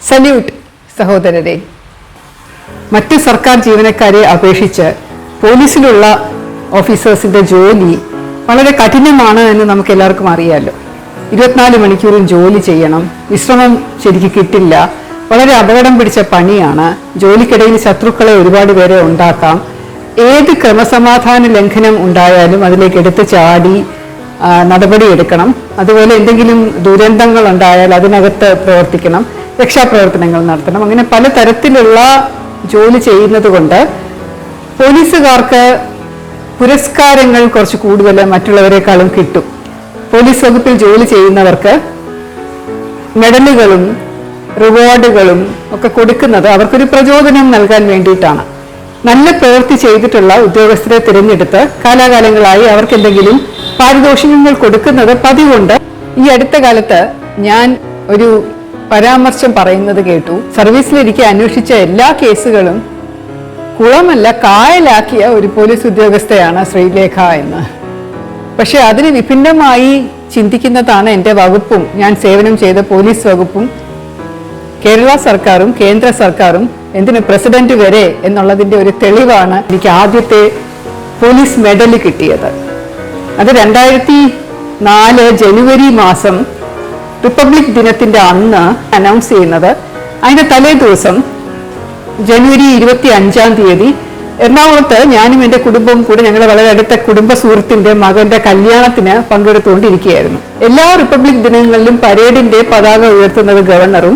Salute സഹോദരരെ. മറ്റ് സർക്കാർ ജീവനക്കാരെ അപേക്ഷിച്ച് പോലീസിലുള്ള ഓഫീസേഴ്സിന്റെ ജോലി വളരെ കഠിനമാണ് എന്ന് നമുക്ക് എല്ലാവർക്കും അറിയാമല്ലോ. 24 മണിക്കൂറും ജോലി ചെയ്യണം, വിശ്രമം ശരിക്കും കിട്ടില്ല, വളരെ അപകടം പിടിച്ച പണിയാണ്. ജോലിക്കിടയിൽ ശത്രുക്കളെ ഒരുപാട് പേരെ ഉണ്ടാക്കാം. ഏത് ക്രമസമാധാന ലംഘനം ഉണ്ടായാലും അതിലേക്ക് എടുത്ത് ചാടി നടപടിയെടുക്കണം. അതുപോലെ എന്തെങ്കിലും ദുരന്തങ്ങൾ ഉണ്ടായാൽ അതിനകത്ത് പ്രവർത്തിക്കണം, രക്ഷാപ്രവർത്തനങ്ങൾ നടത്തണം. അങ്ങനെ പലതരത്തിലുള്ള ജോലി ചെയ്യുന്നത് കൊണ്ട് പോലീസുകാർക്ക് പുരസ്കാരങ്ങൾ കുറച്ച് കൂടുതൽ മറ്റുള്ളവരെക്കാളും കിട്ടും. പോലീസ് വകുപ്പിൽ ജോലി ചെയ്യുന്നവർക്ക് മെഡലുകളും റിവാർഡുകളും ഒക്കെ കൊടുക്കുന്നത് അവർക്കൊരു പ്രചോദനം നൽകാൻ വേണ്ടിയിട്ടാണ്. നല്ല പ്രവൃത്തി ചെയ്തിട്ടുള്ള ഉദ്യോഗസ്ഥരെ തിരഞ്ഞെടുത്ത് കാലാകാലങ്ങളായി അവർക്ക് എന്തെങ്കിലും പാരിതോഷികങ്ങൾ കൊടുക്കുന്നത് പതിവുണ്ട്. ഈ അടുത്ത കാലത്ത് ഞാൻ ഒരു പരാമർശം പറയുന്നത് കേട്ടു. സർവീസിലിരിക്കെ അന്വേഷിച്ച എല്ലാ കേസുകളും കുളമല്ല കായലാക്കിയ ഒരു പോലീസ് ഉദ്യോഗസ്ഥയാണ് ശ്രീലേഖ എന്ന്. പക്ഷെ അതിന് വിഭിന്നമായി ചിന്തിക്കുന്നതാണ് എൻ്റെ വകുപ്പും ഞാൻ സേവനം ചെയ്ത പോലീസ് വകുപ്പും കേരള സർക്കാരും കേന്ദ്ര സർക്കാരും എന്തിന് പ്രസിഡന്റ് വരെ എന്നുള്ളതിൻ്റെ ഒരു തെളിവാണ് എനിക്ക് ആദ്യത്തെ പോലീസ് മെഡൽ കിട്ടിയത്. അത് 2004 ജനുവരി മാസം റിപ്പബ്ലിക് ദിനത്തിന്റെ അന്ന് അനൗൺസ് ചെയ്യുന്നത്. അതിന്റെ തലേ ദിവസം ജനുവരി 25-ാം തീയതി എറണാകുളത്ത് ഞാനും എൻ്റെ കുടുംബവും കൂടെ ഞങ്ങളുടെ വളരെ അടുത്ത കുടുംബ സുഹൃത്തിന്റെ മകന്റെ കല്യാണത്തിന് പങ്കെടുത്തുകൊണ്ടിരിക്കുകയായിരുന്നു. എല്ലാ റിപ്പബ്ലിക് ദിനങ്ങളിലും പരേഡിന്റെ പതാക ഉയർത്തുന്നത് ഗവർണറും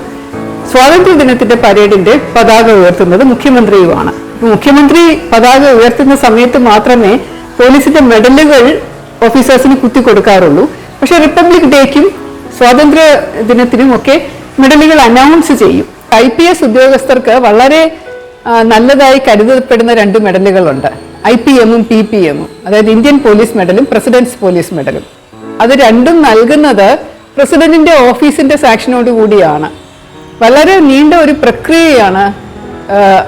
സ്വാതന്ത്ര്യ ദിനത്തിന്റെ പരേഡിന്റെ പതാക ഉയർത്തുന്നത് മുഖ്യമന്ത്രിയുമാണ്. മുഖ്യമന്ത്രി പതാക ഉയർത്തുന്ന സമയത്ത് മാത്രമേ പോലീസിന്റെ മെഡലുകൾ ഓഫീസേഴ്സിന് കുത്തിക്കൊടുക്കാറുള്ളൂ. പക്ഷെ റിപ്പബ്ലിക് ഡേക്കും സ്വാതന്ത്ര്യ ദിനത്തിനും ഒക്കെ മെഡലുകൾ അനൗൺസ് ചെയ്യും. IPS ഉദ്യോഗസ്ഥർക്ക് വളരെ നല്ലതായി കരുതപ്പെടുന്ന 2 മെഡലുകളുണ്ട്, IPM-ഉം PPM-ഉം. അതായത് ഇന്ത്യൻ പോലീസ് മെഡലും പ്രസിഡന്റ്സ് പോലീസ് മെഡലും. അത് രണ്ടും നൽകുന്നത് പ്രസിഡന്റിന്റെ ഓഫീസിന്റെ സാക്ഷനോട് കൂടിയാണ്. വളരെ നീണ്ട ഒരു പ്രക്രിയയാണ്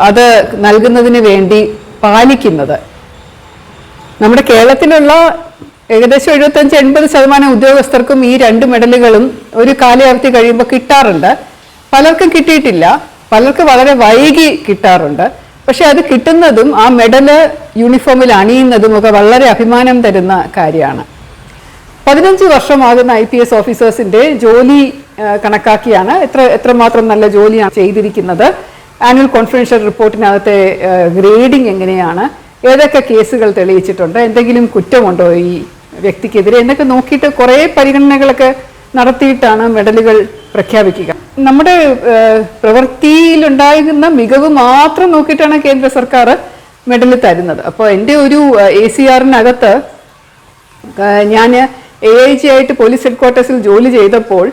അത് നൽകുന്നതിന് വേണ്ടി പാലിക്കുന്നത്. നമ്മുടെ കേരളത്തിലുള്ള ഏകദേശം 75-80% ഉദ്യോഗസ്ഥർക്കും ഈ 2 മെഡലുകളും ഒരു കാലാവധി കഴിയുമ്പോൾ കിട്ടാറുണ്ട്. പലർക്കും കിട്ടിയിട്ടില്ല, പലർക്ക് വളരെ വൈകി കിട്ടാറുണ്ട്. പക്ഷെ അത് കിട്ടുന്നതും ആ മെഡല് യൂണിഫോമിൽ അണിയുന്നതും ഒക്കെ വളരെ അഭിമാനം തരുന്ന കാര്യമാണ്. 15 വർഷമാകുന്ന IPS ഓഫീസേഴ്സിന്റെ ജോലി കണക്കാക്കിയാണ് എത്രമാത്രം നല്ല ജോലിയാണ് ചെയ്തിരിക്കുന്നത്. ആനുവൽ കോൺഫിഡൻഷ്യൽ റിപ്പോർട്ടിനകത്തെ ഗ്രേഡിംഗ് എങ്ങനെയാണ്, ഏതൊക്കെ കേസുകൾ തെളിയിച്ചിട്ടുണ്ട്, എന്തെങ്കിലും കുറ്റമുണ്ടോ ഈ വ്യക്തിക്കെതിരെ എന്നൊക്കെ നോക്കിയിട്ട് കുറേ പരിഗണനകളൊക്കെ നടത്തിയിട്ടാണ് മെഡലുകൾ പ്രഖ്യാപിക്കുക. നമ്മുടെ പ്രവൃത്തിയിലുണ്ടാകുന്ന മികവ് മാത്രം നോക്കിയിട്ടാണ് കേന്ദ്ര സർക്കാർ മെഡൽ തരുന്നത്. അപ്പോൾ എൻ്റെ ഒരു ACR-നകത്ത് ഞാൻ AIG ആയിട്ട് പോലീസ് ഹെഡ്ക്വാർട്ടേഴ്സിൽ ജോലി ചെയ്തപ്പോൾ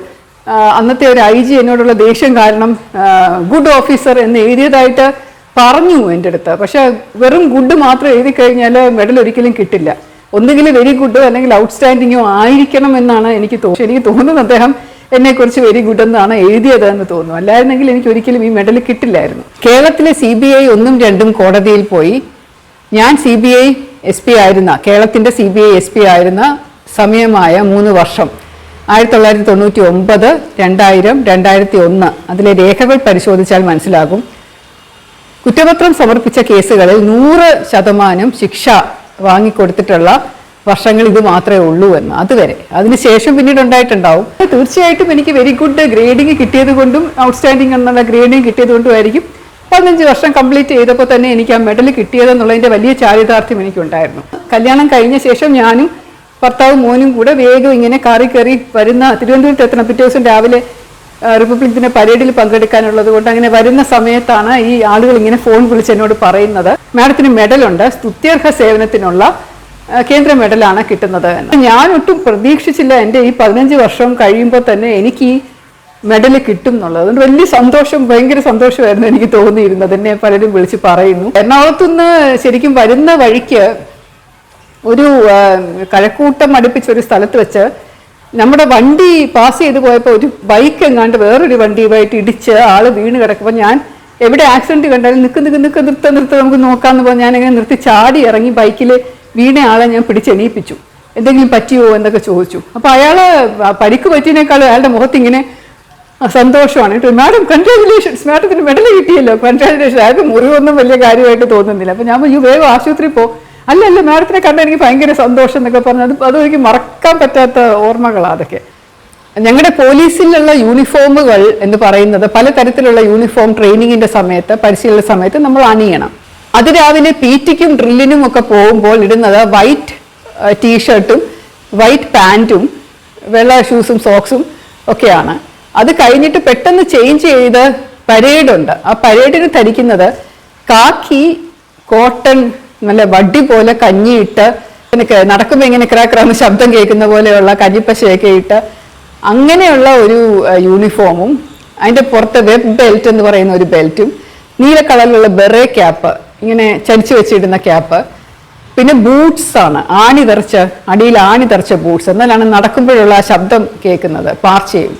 അന്നത്തെ ഒരു IG എന്നോടുള്ള ദേഷ്യം കാരണം ഗുഡ് ഓഫീസർ എന്ന് എഴുതിയതായിട്ട് പറഞ്ഞു എൻ്റെ അടുത്ത്. പക്ഷെ വെറും ഗുഡ് മാത്രം എഴുതി കഴിഞ്ഞാൽ മെഡൽ ഒരിക്കലും കിട്ടില്ല. ഒന്നുകിൽ വെരി ഗുഡോ അല്ലെങ്കിൽ ഔട്ട്സ്റ്റാൻഡിങ്ങോ ആയിരിക്കണം എന്നാണ് എനിക്ക് തോന്നുന്നത്. അദ്ദേഹം എന്നെക്കുറിച്ച് വെരി ഗുഡ് എന്നാണ് എഴുതിയത് എന്ന് തോന്നുന്നു. അല്ലായിരുന്നെങ്കിൽ എനിക്ക് ഒരിക്കലും ഈ മെഡൽ കിട്ടില്ലായിരുന്നു. കേരളത്തിലെ CBI 1ഉം 2ഉം കോടതിയിൽ പോയി. ഞാൻ CBI SP ആയിരുന്ന, കേരളത്തിന്റെ CBI SP ആയിരുന്ന സമയമായ 3 വർഷം 1999, 2000, 2001 അതിലെ രേഖകൾ പരിശോധിച്ചാൽ മനസ്സിലാകും. കുറ്റപത്രം സമർപ്പിച്ച കേസുകളിൽ 100% ശിക്ഷ വാങ്ങിക്കൊടുത്തിട്ടുള്ള വർഷങ്ങൾ ഇത് മാത്രമേ ഉള്ളൂ എന്ന്. അതുവരെ അതിനുശേഷം പിന്നീട് ഉണ്ടായിട്ടുണ്ടാവും. തീർച്ചയായിട്ടും എനിക്ക് വെരി ഗുഡ് ഗ്രേഡിങ് കിട്ടിയത് കൊണ്ടും ഔട്ട്സ്റ്റാൻഡിങ് എന്നുള്ള ഗ്രേഡിങ് കിട്ടിയത് കൊണ്ടും ആയിരിക്കും 15 വർഷം കംപ്ലീറ്റ് ചെയ്തപ്പോൾ തന്നെ എനിക്ക് ആ മെഡൽ കിട്ടിയതെന്നുള്ളതിൻ്റെ വലിയ ചാരിതാർത്ഥ്യം എനിക്കുണ്ടായിരുന്നു. കല്യാണം കഴിഞ്ഞ ശേഷം ഞാനും ഭർത്താവും മോനും കൂടെ വേഗം ഇങ്ങനെ കാറി കയറി വരുന്ന തിരുവനന്തപുരത്ത് എത്തണം. പിറ്റേ ദിവസം രാവിലെ റിപ്പബ്ലിക് ദിന പരേഡിൽ പങ്കെടുക്കാനുള്ളത് കൊണ്ട് അങ്ങനെ വരുന്ന സമയത്താണ് ഈ ആളുകൾ ഇങ്ങനെ ഫോൺ വിളിച്ച് എന്നോട് പറയുന്നത്, മാഡത്തിന് മെഡലുണ്ട്, സ്തുത്യർഹ സേവനത്തിനുള്ള കേന്ദ്ര മെഡലാണ് കിട്ടുന്നത് എന്ന്. ഞാൻ ഒട്ടും പ്രതീക്ഷിച്ചില്ല എൻ്റെ ഈ 15 വർഷം കഴിയുമ്പോൾ തന്നെ എനിക്ക് ഈ മെഡൽ കിട്ടും എന്നുള്ളത്. അതുകൊണ്ട് വലിയ സന്തോഷം, ഭയങ്കര സന്തോഷമായിരുന്നു എനിക്ക് തോന്നിയിരുന്നത്. എന്നെ പലരും വിളിച്ച് പറയുന്നു. എറണാകുളത്തുനിന്ന് ശരിക്കും വരുന്ന വഴിക്ക് ഒരു കഴക്കൂട്ടം അടുപ്പിച്ചൊരു സ്ഥലത്ത് വെച്ച് നമ്മുടെ വണ്ടി പാസ് ചെയ്ത് പോയപ്പോൾ ഒരു ബൈക്ക് എങ്ങാണ്ട് വേറൊരു വണ്ടിയുമായിട്ട് ഇടിച്ച് ആള് വീണ് കിടക്കുമ്പോൾ ഞാൻ എവിടെ ആക്സിഡന്റ് കണ്ടാലും നിർത്ത നമുക്ക് നോക്കാമെന്ന് പറഞ്ഞ് ഞാൻ അങ്ങനെ നിർത്തി ചാടി ഇറങ്ങി ബൈക്കിൽ വീണ ആളെ ഞാൻ പിടിച്ചെണീപ്പിച്ചു. എന്തെങ്കിലും പറ്റിയോ എന്നൊക്കെ ചോദിച്ചു. അപ്പോൾ അയാൾ പരിക്ക് പറ്റിയതിനേക്കാളും അയാളുടെ മുഖത്തിങ്ങനെ സന്തോഷമാണ് കേട്ടോ. മാഡം കൺഗ്രാജുലേഷൻസ്, മാഡത്തിന് മെഡൽ കിട്ടിയല്ലോ, കൺഗ്രാജുലേഷൻ. അയാൾക്ക് മുറിവൊന്നും വലിയ കാര്യമായിട്ട് തോന്നുന്നില്ല. അപ്പം ഞാൻ വേഗം ആശുപത്രി പോകും. അല്ല മാഡത്തിനെ കണ്ട എനിക്ക് ഭയങ്കര സന്തോഷം എന്നൊക്കെ പറഞ്ഞു. അതും എനിക്ക് മറക്കാൻ പറ്റാത്ത ഓർമ്മകളാണ് അതൊക്കെ. ഞങ്ങളുടെ പോലീസിലുള്ള യൂണിഫോമുകൾ എന്ന് പറയുന്നത് പലതരത്തിലുള്ള യൂണിഫോം ട്രെയിനിങ്ങിന്റെ സമയത്ത്, പരിശീലന സമയത്ത് നമ്മൾ അണിയണം. അത് രാവിലെ PT-ക്കും ഡ്രില്ലിനും ഒക്കെ പോകുമ്പോൾ ഇടുന്നത് വൈറ്റ് ടീഷർട്ടും വൈറ്റ് പാൻറ്റും വെള്ള ഷൂസും സോക്സും ഒക്കെയാണ്. അത് കഴിഞ്ഞിട്ട് പെട്ടെന്ന് ചേഞ്ച് ചെയ്ത് പരേഡുണ്ട്. ആ പരേഡിന് ധരിക്കുന്നത് കാക്കി കോട്ടൺ നല്ല വടി പോലെ കഞ്ഞിയിട്ട് നടക്കുമ്പോൾ ഇങ്ങനെ ക്രാക്രാന്ന് ശബ്ദം കേൾക്കുന്ന പോലെയുള്ള കഞ്ഞിപ്പശയൊക്കെ ഇട്ട് അങ്ങനെയുള്ള ഒരു യൂണിഫോമും അതിൻ്റെ പുറത്ത് വെബ് ബെൽറ്റ് എന്ന് പറയുന്ന ഒരു ബെൽറ്റും നീല കളറിലുള്ള ബെറേ ക്യാപ്പ്, ഇങ്ങനെ ചരിച്ചു വെച്ചിടുന്ന ക്യാപ്പ്, പിന്നെ ബൂട്ട്സ് ആണ്, അടിയിൽ ആണി തെറിച്ച ബൂട്ട്സ്, എന്നാലാണ് നടക്കുമ്പോഴുള്ള ആ ശബ്ദം കേൾക്കുന്നത്, പാർച്ചയും.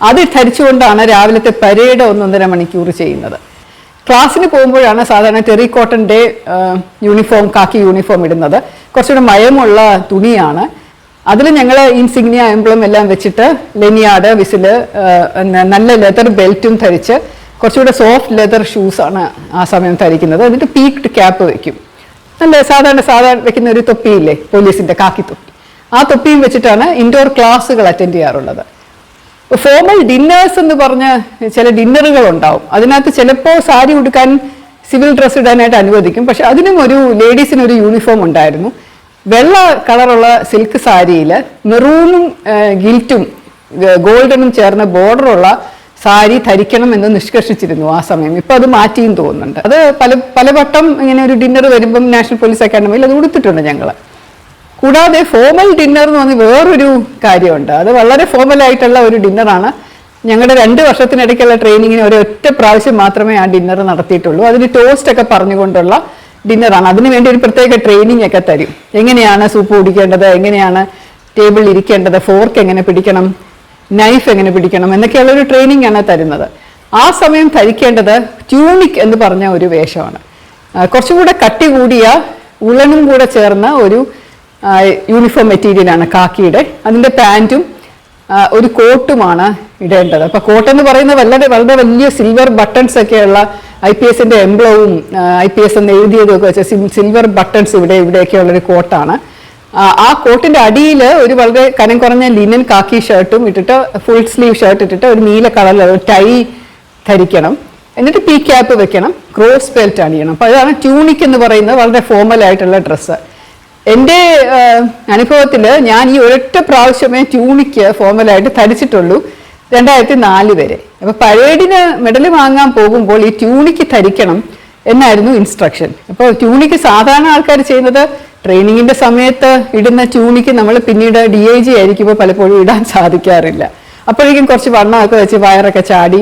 അത് ധരിച്ചുകൊണ്ടാണ് രാവിലത്തെ പരേഡ് 1.5 മണിക്കൂർ ചെയ്യുന്നത്. ക്ലാസ്സിന് പോകുമ്പോഴാണ് സാധാരണ ടെറി കോട്ടൻ്റെ യൂണിഫോം, കാക്കി യൂണിഫോം ഇടുന്നത്. കുറച്ചുകൂടെ മയമുള്ള തുണിയാണ്. അതിൽ ഞങ്ങൾ ഇൻസിഗ്നിയ എംബ്ലം എല്ലാം വെച്ചിട്ട് ലെനിയാഡ്, വിസില്, നല്ല ലെതർ ബെൽറ്റും ധരിച്ച് കുറച്ചുകൂടെ സോഫ്റ്റ് ലെതർ ഷൂസാണ് ആ സമയം ധരിക്കുന്നത്. എന്നിട്ട് പീക്ഡ് ക്യാപ്പ് വെക്കും. നല്ല സാധാരണ വെക്കുന്ന ഒരു തൊപ്പിയില്ലേ, പോലീസിന്റെ കാക്കി തൊപ്പി, ആ തൊപ്പിയും വെച്ചിട്ടാണ് ഇൻഡോർ ക്ലാസ്സുകൾ അറ്റൻഡ് ചെയ്യാറുള്ളത്. ഫോർമൽ ഡിന്നേഴ്സ് എന്ന് പറഞ്ഞ ചില ഡിന്നറുകൾ ഉണ്ടാവും. അതിനകത്ത് ചിലപ്പോൾ സാരി ഉടുക്കാൻ, സിവിൽ ഡ്രസ്സ് ഇടാനായിട്ട് അനുവദിക്കും. പക്ഷെ അതിനും ലേഡീസിനൊരു യൂണിഫോം ഉണ്ടായിരുന്നു. വെള്ള കളറുള്ള സിൽക്ക് സാരിയിൽ മെറൂണും ഗിൽറ്റും ഗോൾഡനും ചേർന്ന ബോർഡറുള്ള സാരി ധരിക്കണം എന്ന് നിഷ്കർഷിച്ചിരുന്നു ആ സമയം. ഇപ്പം അത് മാറ്റിയും തോന്നുന്നുണ്ട്. അത് പലവട്ടം ഇങ്ങനെ ഒരു ഡിന്നർ വരുമ്പം നാഷണൽ പോലീസ് അക്കാഡമിയിൽ അത് കൊടുത്തിട്ടുണ്ട് ഞങ്ങൾ. കൂടാതെ ഫോർമൽ ഡിന്നർ എന്ന് പറഞ്ഞ വേറൊരു കാര്യമുണ്ട്. അത് വളരെ ഫോർമലായിട്ടുള്ള ഒരു ഡിന്നറാണ്. ഞങ്ങളുടെ 2 വർഷത്തിനിടയ്ക്കുള്ള ട്രെയിനിങ്ങിന് ഒരൊറ്റ പ്രാവശ്യം മാത്രമേ ആ ഡിന്നർ നടത്തിയിട്ടുള്ളൂ. അതിന് ടോസ്റ്റ് ഒക്കെ പറഞ്ഞുകൊണ്ടുള്ള ഡിന്നറാണ്. അതിനുവേണ്ടി ഒരു പ്രത്യേക ട്രെയിനിങ് ഒക്കെ തരും. എങ്ങനെയാണ് സൂപ്പ് കുടിക്കേണ്ടത്, എങ്ങനെയാണ് ടേബിളിൽ ഇരിക്കേണ്ടത്, ഫോർക്ക് എങ്ങനെ പിടിക്കണം, നൈഫ് എങ്ങനെ പിടിക്കണം എന്നൊക്കെയുള്ള ഒരു ട്രെയിനിങ് ആണ് തരുന്നത്. ആ സമയം ധരിക്കേണ്ടത് ട്യൂണിക് എന്ന് പറഞ്ഞ ഒരു വേഷമാണ്. കുറച്ചും കൂടെ കട്ടി കൂടിയ ഉളനും കൂടെ ചേർന്ന ഒരു യൂണിഫോം മെറ്റീരിയലാണ് കാക്കിയുടെ. അതിൻ്റെ പാൻറ്റും ഒരു കോട്ടുമാണ് ഇടേണ്ടത്. അപ്പോൾ കോട്ട് എന്ന് പറയുന്നത് വളരെ വളരെ വലിയ സിൽവർ ബട്ടൺസ് ഒക്കെയുള്ള IPS-ന്റെ എംബ്ലവും IPS എന്ന് എഴുതിയതും ഒക്കെ വെച്ച സിൽവർ ബട്ടൺസ് ഇവിടെയൊക്കെയുള്ളൊരു കോട്ടാണ്. ആ കോട്ടിൻ്റെ അടിയിൽ ഒരു വളരെ കനം കുറഞ്ഞ ലിനൻ കാക്കി ഷർട്ടും ഇട്ടിട്ട്, ഫുൾ സ്ലീവ് ഷർട്ട് ഇട്ടിട്ട് ഒരു നീല കളറിൽ ടൈ ധരിക്കണം. എന്നിട്ട് ക്യാപ്പ് വെക്കണം, ക്രോസ് ബെൽറ്റ് അണിയണം. അപ്പോൾ അതാണ് ട്യൂണിക് എന്ന് പറയുന്നത്, വളരെ ഫോർമൽ ആയിട്ടുള്ള ഡ്രസ്സ്. എൻ്റെ അനുഭവത്തിൽ ഞാൻ ഈ ഒരൊറ്റ പ്രാവശ്യമേ ട്യൂണിക്ക് ഫോർമലായിട്ട് ധരിച്ചിട്ടുള്ളൂ, 2004 വരെ. അപ്പോൾ പരേഡിന് മെഡൽ വാങ്ങാൻ പോകുമ്പോൾ ഈ ട്യൂണിക്ക് ധരിക്കണം എന്നായിരുന്നു ഇൻസ്ട്രക്ഷൻ. അപ്പോൾ ട്യൂണിക്ക് സാധാരണ ആൾക്കാർ ചെയ്യുന്നത് ട്രെയിനിങ്ങിൻ്റെ സമയത്ത് ഇടുന്ന ട്യൂണിക്ക് നമ്മൾ പിന്നീട് DIG ആയിരിക്കുമ്പോൾ പലപ്പോഴും ഇടാൻ സാധിക്കാറില്ല. അപ്പോഴേക്കും കുറച്ച് വണ്ണമൊക്കെ വെച്ച് വയറൊക്കെ ചാടി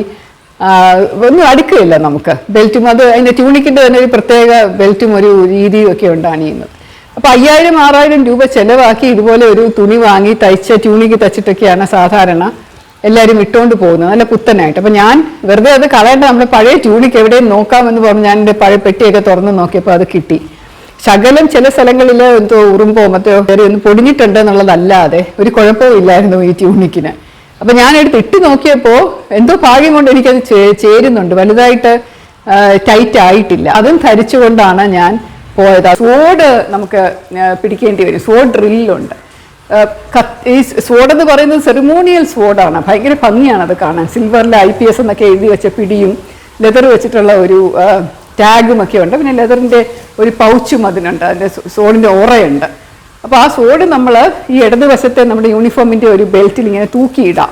ഒന്നും അടുക്കുകയില്ല നമുക്ക്. ബെൽറ്റും അതിൻ്റെ ട്യൂണിക്കിൻ്റെ തന്നെ ഒരു പ്രത്യേക ബെൽറ്റും ഒരു രീതിയും ഒക്കെ ഉണ്ട് അണിയുന്നത്. അപ്പോൾ 5000-6000 രൂപ ചിലവാക്കി ഇതുപോലെ ഒരു തുണി വാങ്ങി ട്യൂണിക്ക് തയ്ച്ചിട്ടൊക്കെയാണ് സാധാരണ എല്ലാവരും ഇട്ടുകൊണ്ട് പോകുന്നത്, നല്ല പുത്തനായിട്ട്. അപ്പം ഞാൻ വെറുതെ അത് കളയേണ്ട, നമ്മുടെ പഴയ ട്യൂണിക്ക് എവിടെയും നോക്കാമെന്ന് പറഞ്ഞ് ഞാൻ എൻ്റെ പഴയ പെട്ടിയൊക്കെ തുറന്ന് നോക്കിയപ്പോൾ അത് കിട്ടി. ശകലം ചില സ്ഥലങ്ങളിൽ എന്തോ ഉറുമ്പോ മറ്റോ വേറെ ഒന്ന് പൊടിഞ്ഞിട്ടുണ്ട് എന്നുള്ളതല്ലാതെ ഒരു കുഴപ്പവും ഇല്ലായിരുന്നു ഈ ട്യൂണിക്കിന്. അപ്പം ഞാൻ ഇട്ട് നോക്കിയപ്പോൾ എന്തോ ഭാഗ്യം കൊണ്ട് എനിക്കത് ചേരുന്നുണ്ട്, വലുതായിട്ട് ടൈറ്റ് ആയിട്ടില്ല. അതും ധരിച്ചുകൊണ്ടാണ് ഞാൻ പോയത്. സ്വോർഡ് നമുക്ക് പിടിക്കേണ്ടി വരും, സ്വോർഡ് ഡ്രില്ലുണ്ട്. ഈ സ്വോർഡ് എന്ന് പറയുന്നത് സെറിമോണിയൽ സ്വോർഡാണ്, ഭയങ്കര ഭംഗിയാണ് അത് കാണാൻ. സിൽവറിൽ IPS എന്നൊക്കെ എഴുതി വെച്ച പിടിയും ലെതർ വെച്ചിട്ടുള്ള ഒരു ടാഗും ഒക്കെ ഉണ്ട്. പിന്നെ ലെതറിൻ്റെ ഒരു പൗച്ചും അതിനുണ്ട്, അതിൻ്റെ സ്വോർഡിൻ്റെ ഓറയുണ്ട്. അപ്പോൾ ആ സ്വോർഡ് നമ്മൾ ഈ ഇടതുവശത്തെ നമ്മുടെ യൂണിഫോമിൻ്റെ ഒരു ബെൽറ്റിൽ ഇങ്ങനെ തൂക്കിയിടാം.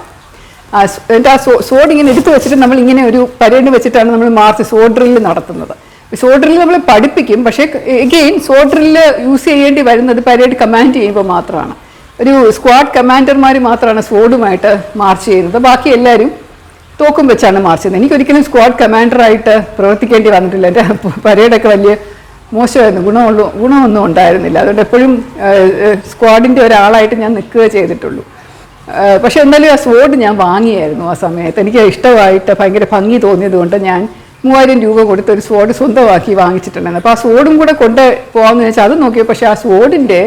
എന്നിട്ട് ആ സ്വോർഡ് ഇങ്ങനെ എടുത്തു വെച്ചിട്ട് നമ്മൾ ഇങ്ങനെ ഒരു പരേഡ് വെച്ചിട്ടാണ് നമ്മൾ മാർച്ച് സ്വോർഡ് ഡ്രില്ല് നടത്തുന്നത്. സ്വോർഡ് ഡ്രില്ല് നമ്മൾ പഠിപ്പിക്കും, പക്ഷേ എഗെയിൻ സ്വോർഡ് ഡ്രില്ല് യൂസ് ചെയ്യേണ്ടി വരുന്നത് പരേഡ് കമാൻഡ് ചെയ്യുമ്പോൾ മാത്രമാണ്. ഒരു സ്ക്വാഡ് കമാൻഡർമാർ മാത്രമാണ് സ്വോർഡുമായിട്ട് മാർച്ച് ചെയ്യുന്നത്, ബാക്കി എല്ലാവരും തോക്കും വെച്ചാണ് മാർച്ച് ചെയ്യുന്നത്. എനിക്കൊരിക്കലും സ്ക്വാഡ് കമാൻഡറായിട്ട് പ്രവർത്തിക്കേണ്ടി വന്നിട്ടില്ല. എൻ്റെ പരേഡൊക്കെ വലിയ മോശമായിരുന്നു, ഗുണമൊന്നും ഉണ്ടായിരുന്നില്ല. അതുകൊണ്ട് എപ്പോഴും സ്ക്വാഡിൻ്റെ ഒരാളായിട്ട് ഞാൻ നിൽക്കുക ചെയ്തിട്ടുള്ളൂ. പക്ഷെ എന്നാലും ആ സ്വോർഡ് ഞാൻ വാങ്ങിയായിരുന്നു ആ സമയത്ത്. എനിക്ക് ഇഷ്ടമായിട്ട് ഭയങ്കര ഭംഗി തോന്നിയത് കൊണ്ട് ഞാൻ 3000 രൂപ കൊടുത്ത് ഒരു സ്വോർഡ് സ്വന്തമാക്കി വാങ്ങിച്ചിട്ടുണ്ടായിരുന്നു. അപ്പോൾ ആ സ്വോർഡും കൂടെ കൊണ്ട് പോകാമെന്ന് വെച്ചാൽ അത് നോക്കിയപ്പോൾ പക്ഷേ ആ സ്വോർഡിൻ്റെ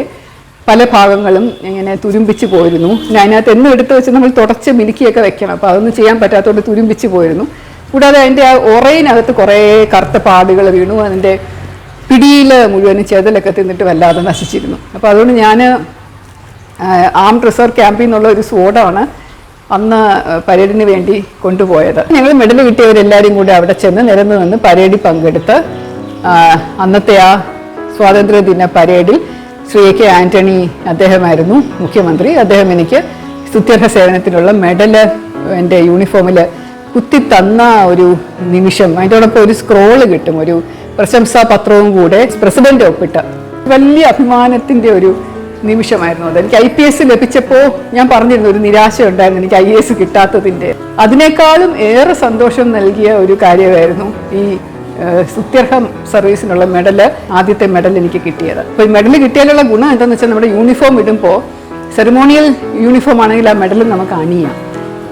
പല ഭാഗങ്ങളും ഇങ്ങനെ തുരുമ്പിച്ച് പോയിരുന്നു. അതിനകത്ത് എന്നും എടുത്ത് വെച്ച് നമ്മൾ തുടച്ച് മിനുക്കിയൊക്കെ വെക്കണം. അപ്പോൾ അതൊന്നും ചെയ്യാൻ പറ്റാത്തതുകൊണ്ട് തുരുമ്പിച്ച് പോയിരുന്നു. കൂടാതെ അതിൻ്റെ ആ ഉറയിനകത്ത് കുറേ കറുത്ത പാടുകൾ വീണു. അതിൻ്റെ പിടിയിൽ മുഴുവനും ചെതലൊക്കെ തിന്നിട്ട് വല്ലാതെ നശിച്ചിരുന്നു. അപ്പോൾ അതുകൊണ്ട് ഞാൻ ആംഡ് റിസർവ് ക്യാമ്പിൽ നിന്നുള്ള ഒരു സ്വോഡാണ് അന്ന് പരേഡിന് വേണ്ടി കൊണ്ടുപോയത്. ഞങ്ങൾ മെഡൽ കിട്ടിയവരെല്ലാവരും കൂടി അവിടെ ചെന്ന് നിരന്ന് നിന്ന് പരേഡിൽ പങ്കെടുത്ത് അന്നത്തെ ആ സ്വാതന്ത്ര്യദിന പരേഡിൽ ശ്രീ കെ ആന്റണി അദ്ദേഹമായിരുന്നു മുഖ്യമന്ത്രി. അദ്ദേഹം എനിക്ക് സ്തുത്യർഹ സേവനത്തിനുള്ള മെഡല് എൻ്റെ യൂണിഫോമിൽ കുത്തി തന്ന ഒരു നിമിഷം, അതിൻ്റെയോടൊപ്പം ഒരു സ്ക്രോള് കിട്ടും, ഒരു പ്രശംസാ പത്രവും കൂടെ പ്രസിഡന്റ് ഒപ്പിട്ട് വലിയ അഭിമാനത്തിൻ്റെ ഒരു നിമിഷമായിരുന്നു അത്. എനിക്ക് IPS ലഭിച്ചപ്പോൾ ഞാൻ പറഞ്ഞിരുന്നു ഒരു നിരാശ ഉണ്ടായിരുന്നു എനിക്ക് IAS കിട്ടാത്തതിൻ്റെ. അതിനേക്കാളും ഏറെ സന്തോഷം നൽകിയ ഒരു കാര്യമായിരുന്നു ഈ സ്തുത്യർഹം സർവീസിനുള്ള മെഡല്, ആദ്യത്തെ മെഡൽ എനിക്ക് കിട്ടിയത്. അപ്പോൾ ഈ മെഡൽ കിട്ടിയാലുള്ള ഗുണം എന്താണെന്ന് വെച്ചാൽ നമ്മുടെ യൂണിഫോം ഇടുമ്പോൾ സെറിമോണിയൽ യൂണിഫോം ആണെങ്കിൽ ആ മെഡൽ നമുക്ക് അണിയാം.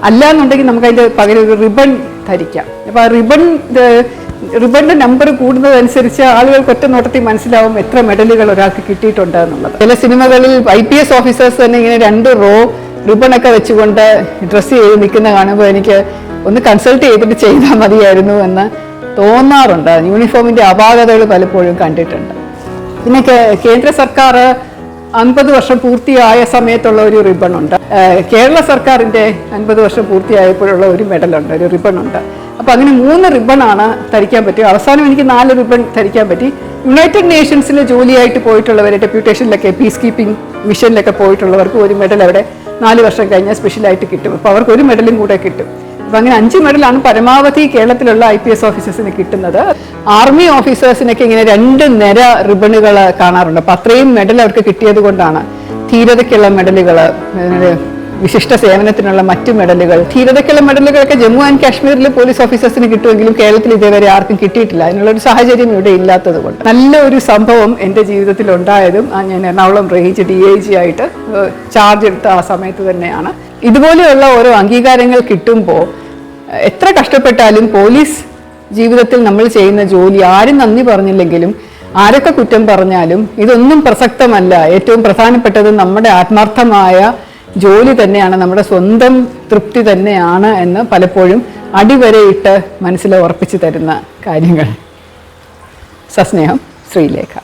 അല്ല എന്നുണ്ടെങ്കിൽ നമുക്ക് അതിൻ്റെ പകരം ഒരു റിബൺ ധരിക്കാം. അപ്പോൾ ആ റിബണിൻ്റെ നമ്പർ കൂടുന്നതനുസരിച്ച് ആളുകൾക്ക് ഒറ്റ നോട്ടത്തിൽ മനസ്സിലാവും എത്ര മെഡലുകൾ ഒരാൾക്ക് കിട്ടിയിട്ടുണ്ട് എന്നുള്ളത്. ചില സിനിമകളിൽ IPS ഓഫീസേഴ്സ് തന്നെ ഇങ്ങനെ 2 റോ റിബണൊക്കെ വെച്ചുകൊണ്ട് ഡ്രസ്സ് ചെയ്ത് നിൽക്കുന്ന കാണുമ്പോൾ എനിക്ക് ഒന്ന് കൺസൾട്ട് ചെയ്തിട്ട് ചെയ്താൽ മതിയായിരുന്നു എന്ന് തോന്നാറുണ്ട്. യൂണിഫോമിൻ്റെ അപാകതകൾ പലപ്പോഴും കണ്ടിട്ടുണ്ട്. പിന്നെ കേന്ദ്ര സർക്കാർ 50 വർഷം പൂർത്തിയായ സമയത്തുള്ള ഒരു റിബണുണ്ട്. കേരള സർക്കാരിൻ്റെ 50 വർഷം പൂർത്തിയായപ്പോഴുള്ള ഒരു മെഡലുണ്ട്, ഒരു റിബണുണ്ട്. അപ്പോൾ അങ്ങനെ 3 റിബണാണ് ധരിക്കാൻ പറ്റുക. അവസാനം എനിക്ക് 4 റിബൺ ധരിക്കാൻ പറ്റി. യുണൈറ്റഡ് നേഷൻസിൽ ജോലിയായിട്ട് പോയിട്ടുള്ളവർ, ഡെപ്യൂട്ടേഷനിലൊക്കെ പീസ് കീപ്പിംഗ് മിഷനിലൊക്കെ പോയിട്ടുള്ളവർക്ക് ഒരു മെഡൽ അവിടെ 4 വർഷം കഴിഞ്ഞാൽ സ്പെഷ്യലായിട്ട് കിട്ടും. അപ്പോൾ അവർക്ക് ഒരു മെഡലും കൂടെ കിട്ടും. അപ്പം അങ്ങനെ 5 മെഡലാണ് പരമാവധി കേരളത്തിലുള്ള IPS ഓഫീസേഴ്സിന് കിട്ടുന്നത്. ആർമി ഓഫീസേഴ്സിനൊക്കെ ഇങ്ങനെ 2 നിര റിബണുകൾ കാണാറുണ്ട്. അപ്പം അത്രയും മെഡൽ അവർക്ക് കിട്ടിയത് കൊണ്ടാണ് ധീരതയ്ക്കുള്ള മെഡലുകൾ, വിശിഷ്ട സേവനത്തിനുള്ള മറ്റു മെഡലുകൾ. ധീരതയ്ക്കുള്ള മെഡലുകളൊക്കെ ജമ്മു ആൻഡ് കാശ്മീരിൽ പോലീസ് ഓഫീസേഴ്സിന് കിട്ടുമെങ്കിലും കേരളത്തിൽ ഇതേവരെ ആർക്കും കിട്ടിയിട്ടില്ല. അതിനുള്ളൊരു സാഹചര്യം ഇവിടെ ഇല്ലാത്തത് കൊണ്ട്. നല്ല ഒരു സംഭവം എൻ്റെ ജീവിതത്തിൽ ഉണ്ടായതും ഞാൻ എറണാകുളം റേഞ്ച് DIG ആയിട്ട് ചാർജ് എടുത്ത ആ സമയത്ത് തന്നെയാണ്. ഇതുപോലെയുള്ള ഓരോ അംഗീകാരങ്ങൾ കിട്ടുമ്പോൾ എത്ര കഷ്ടപ്പെട്ടാലും പോലീസ് ജീവിതത്തിൽ നമ്മൾ ചെയ്യുന്ന ജോലി ആരും നന്ദി പറഞ്ഞില്ലെങ്കിലും ആരൊക്കെ കുറ്റം പറഞ്ഞാലും ഇതൊന്നും പ്രസക്തമല്ല. ഏറ്റവും പ്രധാനപ്പെട്ടത് നമ്മുടെ ആത്മാർത്ഥമായ ജോലി തന്നെയാണ്, നമ്മുടെ സ്വന്തം തൃപ്തി തന്നെയാണ് എന്ന് പലപ്പോഴും അടിവരയിട്ട് മനസ്സിൽ ഉറപ്പിച്ചു തരുന്ന കാര്യങ്ങൾ. സസ്നേഹം, ശ്രീലേഖ.